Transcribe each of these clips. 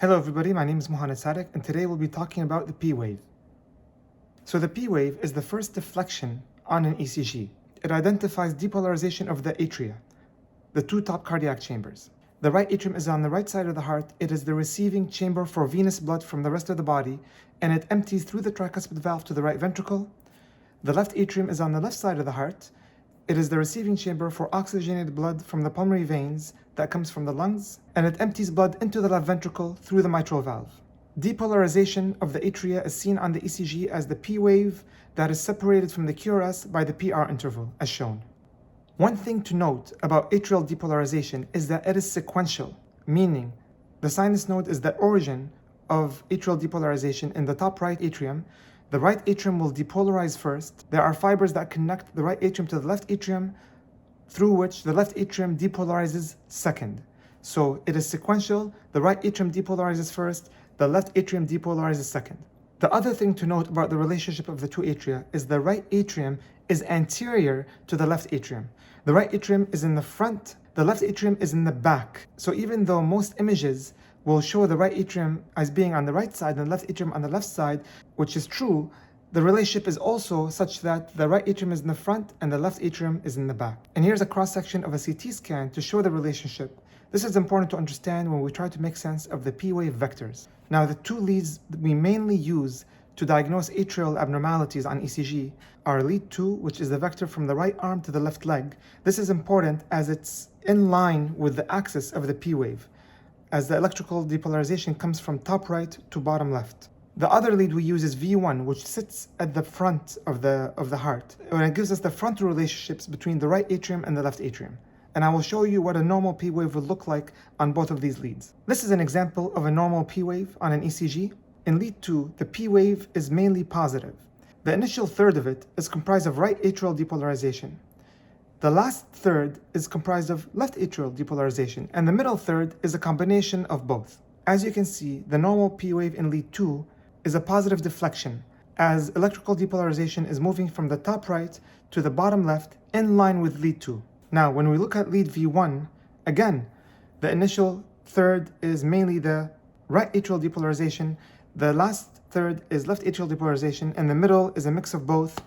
Hello everybody, my name is Mohamed Sadek and today we'll be talking about the P wave. So the P wave is the first deflection on an ECG. It identifies depolarization of the atria, the two top cardiac chambers. The right atrium is on the right side of the heart. It is the receiving chamber for venous blood from the rest of the body, and it empties through the tricuspid valve to the right ventricle. The left atrium is on the left side of the heart. It is the receiving chamber for oxygenated blood from the pulmonary veins that comes from the lungs, and it empties blood into the left ventricle through the mitral valve. Depolarization of the atria is seen on the ECG as the P wave that is separated from the QRS by the PR interval, as shown. One thing to note about atrial depolarization is that it is sequential, meaning the sinus node is the origin of atrial depolarization in the top right atrium. The right atrium will depolarize first. There are fibers that connect the right atrium to the left atrium, through which the left atrium depolarizes second. So it is sequential. The right atrium depolarizes first, the left atrium depolarizes second. The other thing to note about the relationship of the two atria is the right atrium is anterior to the left atrium. The right atrium is in the front, the left atrium is in the back. So even though most images will show the right atrium as being on the right side and the left atrium on the left side, which is true, the relationship is also such that the right atrium is in the front and the left atrium is in the back. And here's a cross-section of a CT scan to show the relationship. This is important to understand when we try to make sense of the P wave vectors. Now, the two leads that we mainly use to diagnose atrial abnormalities on ECG are lead 2, which is the vector from the right arm to the left leg. This is important as it's in line with the axis of the P wave, as the electrical depolarization comes from top right to bottom left. The other lead we use is V1, which sits at the front of the heart, and it gives us the frontal relationships between the right atrium and the left atrium. And I will show you what a normal P wave would look like on both of these leads. This is an example of a normal P wave on an ECG. In lead 2, the P wave is mainly positive. The initial third of it is comprised of right atrial depolarization. The last third is comprised of left atrial depolarization, and the middle third is a combination of both. As you can see, the normal P wave in lead 2 is a positive deflection, as electrical depolarization is moving from the top right to the bottom left in line with lead 2. Now, when we look at lead V1, again, the initial third is mainly the right atrial depolarization, the last third is left atrial depolarization, and the middle is a mix of both.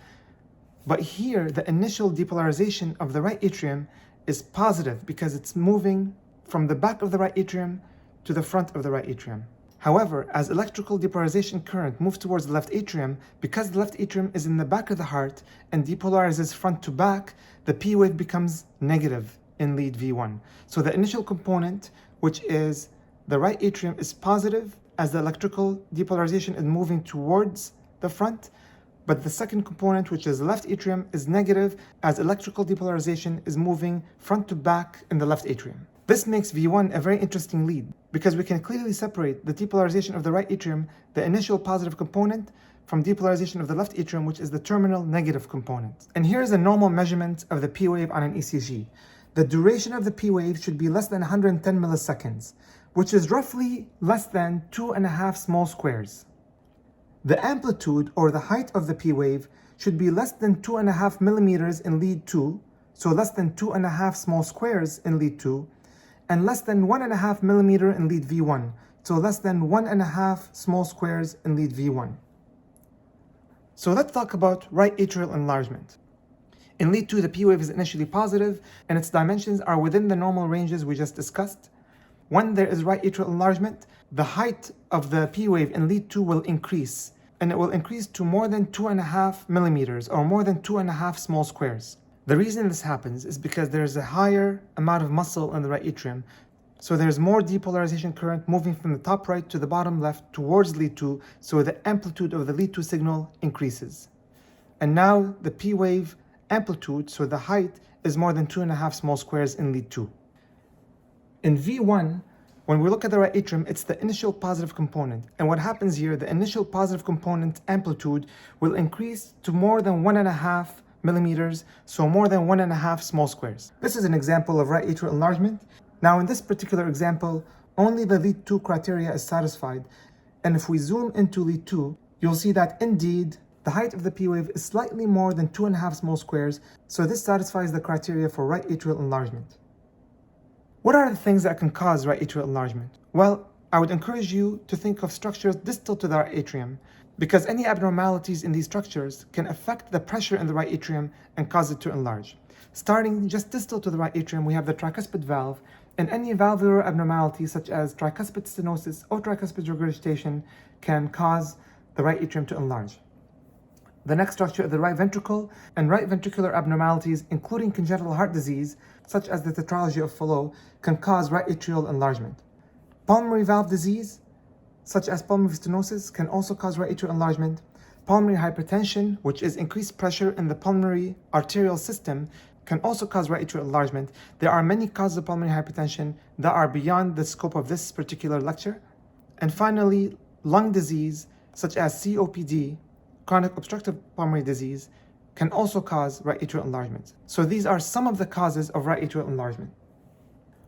But here, the initial depolarization of the right atrium is positive because it's moving from the back of the right atrium to the front of the right atrium. However, as electrical depolarization current moves towards the left atrium, because the left atrium is in the back of the heart and depolarizes front to back, the P wave becomes negative in lead V1. So the initial component, which is the right atrium, is positive as the electrical depolarization is moving towards the front, but the second component, which is the left atrium, is negative as electrical depolarization is moving front to back in the left atrium. This makes V1 a very interesting lead because we can clearly separate the depolarization of the right atrium, the initial positive component, from depolarization of the left atrium, which is the terminal negative component. And here's a normal measurement of the P wave on an ECG. The duration of the P wave should be less than 110 milliseconds, which is roughly less than 2.5 small squares. The amplitude or the height of the P wave should be less than 2.5 millimeters in lead 2, so less than 2.5 small squares in lead 2, and less than 1.5 millimeter in lead V1, so less than 1.5 small squares in lead V1. So let's talk about right atrial enlargement. In lead 2, the P wave is initially positive, and its dimensions are within the normal ranges we just discussed. When there is right atrial enlargement, the height of the P wave in lead 2 will increase, and it will increase to more than 2.5 millimeters or more than 2.5 small squares. The reason this happens is because there's a higher amount of muscle in the right atrium, so there's more depolarization current moving from the top right to the bottom left towards lead 2, so the amplitude of the lead 2 signal increases. And now the P wave amplitude, so the height, is more than 2.5 small squares in lead 2. In V1, when we look at the right atrium, it's the initial positive component. And what happens here, the initial positive component amplitude will increase to more than 1.5 millimeters, so more than 1.5 small squares. This is an example of right atrial enlargement. Now, in this particular example, only the lead 2 criteria is satisfied. And if we zoom into lead 2, you'll see that indeed, the height of the P wave is slightly more than 2.5 small squares, so this satisfies the criteria for right atrial enlargement. What are the things that can cause right atrial enlargement? Well, I would encourage you to think of structures distal to the right atrium, because any abnormalities in these structures can affect the pressure in the right atrium and cause it to enlarge. Starting just distal to the right atrium, we have the tricuspid valve, and any valvular abnormalities such as tricuspid stenosis or tricuspid regurgitation can cause the right atrium to enlarge. The next structure is the right ventricle, and right ventricular abnormalities, including congenital heart disease, such as the tetralogy of Fallot, can cause right atrial enlargement. Pulmonary valve disease, such as pulmonary stenosis, can also cause right atrial enlargement. Pulmonary hypertension, which is increased pressure in the pulmonary arterial system, can also cause right atrial enlargement. There are many causes of pulmonary hypertension that are beyond the scope of this particular lecture. And finally, lung disease, such as COPD, chronic obstructive pulmonary disease, can also cause right atrial enlargement. So these are some of the causes of right atrial enlargement.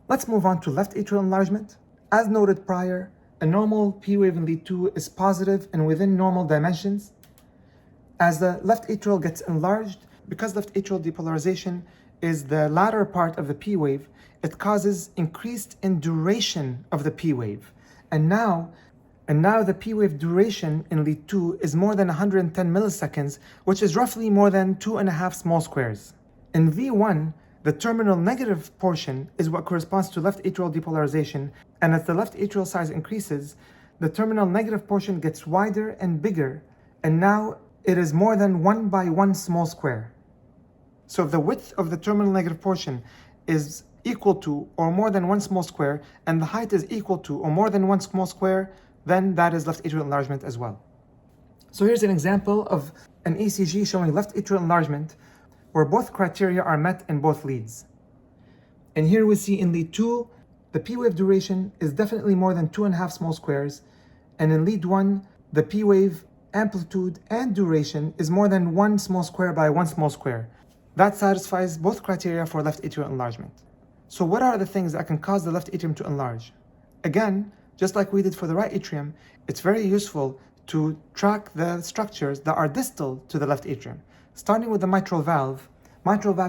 Let's move on to left atrial enlargement. As noted prior, a normal P wave in lead 2 is positive and within normal dimensions. As the left atrial gets enlarged, because left atrial depolarization is the latter part of the P wave, it causes increased in duration of the P wave. And now the P wave duration in lead 2 is more than 110 milliseconds, which is roughly more than 2.5 small squares. In V1, the terminal negative portion is what corresponds to left atrial depolarization, and as the left atrial size increases, the terminal negative portion gets wider and bigger, and now it is more than 1 by 1 small square. So if the width of the terminal negative portion is equal to or more than 1 small square, and the height is equal to or more than 1 small square, then that is left atrial enlargement as well. So here's an example of an ECG showing left atrial enlargement where both criteria are met in both leads. And here we see in lead 2, the P wave duration is definitely more than 2.5 small squares, and in lead 1, the P wave amplitude and duration is more than 1 small square by 1 small square. That satisfies both criteria for left atrial enlargement. So what are the things that can cause the left atrium to enlarge? Again, just like we did for the right atrium, it's very useful to track the structures that are distal to the left atrium. Starting with the mitral valve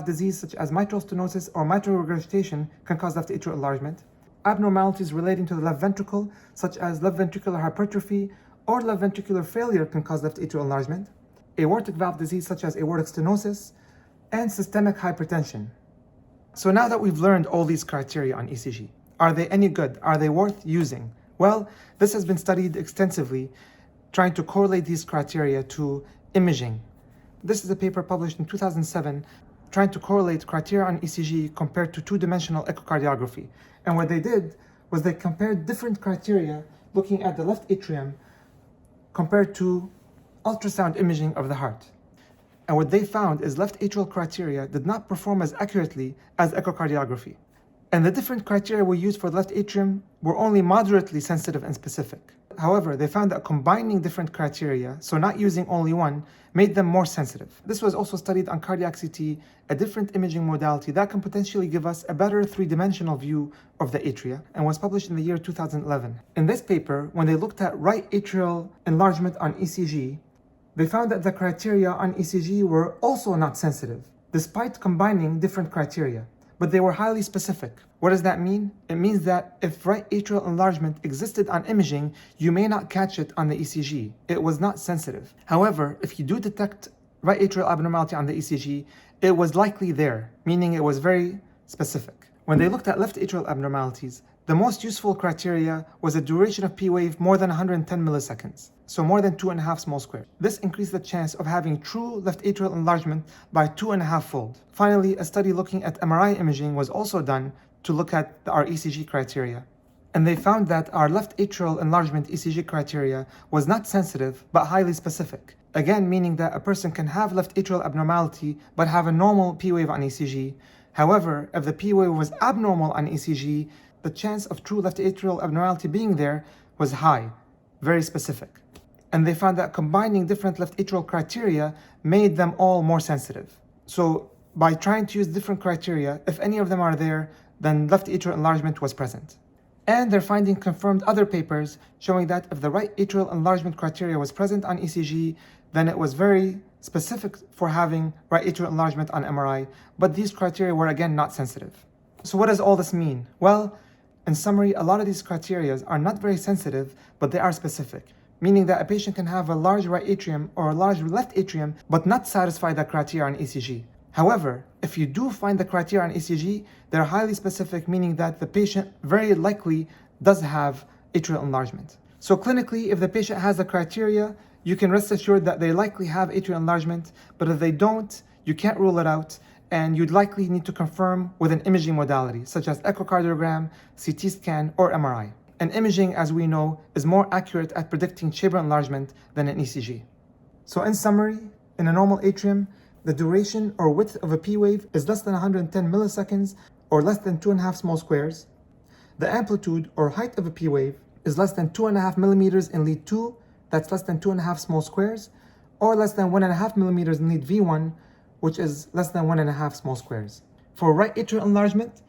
disease such as mitral stenosis or mitral regurgitation can cause left atrial enlargement. Abnormalities relating to the left ventricle, such as left ventricular hypertrophy or left ventricular failure, can cause left atrial enlargement. Aortic valve disease such as aortic stenosis, and systemic hypertension. So now that we've learned all these criteria on ECG, are they any good? Are they worth using? Well, this has been studied extensively, trying to correlate these criteria to imaging. This is a paper published in 2007 trying to correlate criteria on ECG compared to two-dimensional echocardiography. And what they did was they compared different criteria looking at the left atrium compared to ultrasound imaging of the heart. And what they found is left atrial criteria did not perform as accurately as echocardiography. And the different criteria we used for the left atrium were only moderately sensitive and specific. However, they found that combining different criteria, so not using only one, made them more sensitive. This was also studied on cardiac CT, a different imaging modality that can potentially give us a better three-dimensional view of the atria, and was published in the year 2011. In this paper, when they looked at right atrial enlargement on ECG, they found that the criteria on ECG were also not sensitive, despite combining different criteria, but they were highly specific. What does that mean? It means that if right atrial enlargement existed on imaging, you may not catch it on the ECG. It was not sensitive. However, if you do detect right atrial abnormality on the ECG, it was likely there, meaning it was very specific. When they looked at left atrial abnormalities, the most useful criteria was a duration of P wave more than 110 milliseconds, so more than 2.5 small squares. This increased the chance of having true left atrial enlargement by 2.5-fold. Finally, a study looking at MRI imaging was also done to look at our ECG criteria. And they found that our left atrial enlargement ECG criteria was not sensitive, but highly specific. Again, meaning that a person can have left atrial abnormality, but have a normal P wave on ECG. However, if the P wave was abnormal on ECG, the chance of true left atrial abnormality being there was high, very specific. And they found that combining different left atrial criteria made them all more sensitive. So by trying to use different criteria, if any of them are there, then left atrial enlargement was present. And their finding confirmed other papers showing that if the right atrial enlargement criteria was present on ECG, then it was very specific for having right atrial enlargement on MRI, but these criteria were again not sensitive. So what does all this mean? Well, In summary, a lot of these criteria are not very sensitive, but they are specific, meaning that a patient can have a large right atrium or a large left atrium, but not satisfy that criteria on ECG. However, if you do find the criteria on ECG, they're highly specific, meaning that the patient very likely does have atrial enlargement. So clinically, if the patient has the criteria, you can rest assured that they likely have atrial enlargement, but if they don't, you can't rule it out, and you'd likely need to confirm with an imaging modality, such as echocardiogram, CT scan, or MRI. And imaging, as we know, is more accurate at predicting chamber enlargement than an ECG. So in summary, in a normal atrium, the duration or width of a P wave is less than 110 milliseconds or less than 2.5 small squares. The amplitude or height of a P wave is less than 2.5 millimeters in lead 2, that's less than 2.5 small squares, or less than 1.5 millimeters in lead V1, which is less than 1.5 small squares. For right atrial enlargement,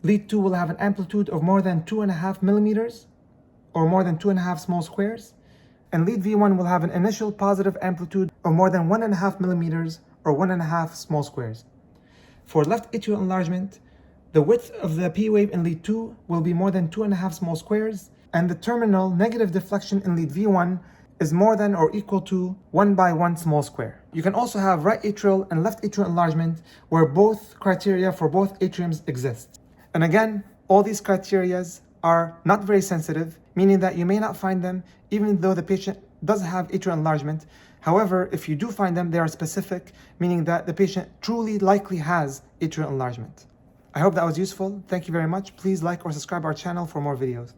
lead 2 will have an amplitude of more than 2.5 millimeters, or more than 2.5 small squares, and lead V1 will have an initial positive amplitude of more than 1.5 millimeters, or 1.5 small squares. For left atrial enlargement, the width of the P wave in lead 2 will be more than 2.5 small squares, and the terminal negative deflection in lead V1 is more than or equal to 1 by 1 small square. You can also have right atrial and left atrial enlargement where both criteria for both atriums exist. And again, all these criteria are not very sensitive, meaning that you may not find them even though the patient does have atrial enlargement. However, if you do find them, they are specific, meaning that the patient truly likely has atrial enlargement. I hope that was useful. Thank you very much. Please like or subscribe our channel for more videos.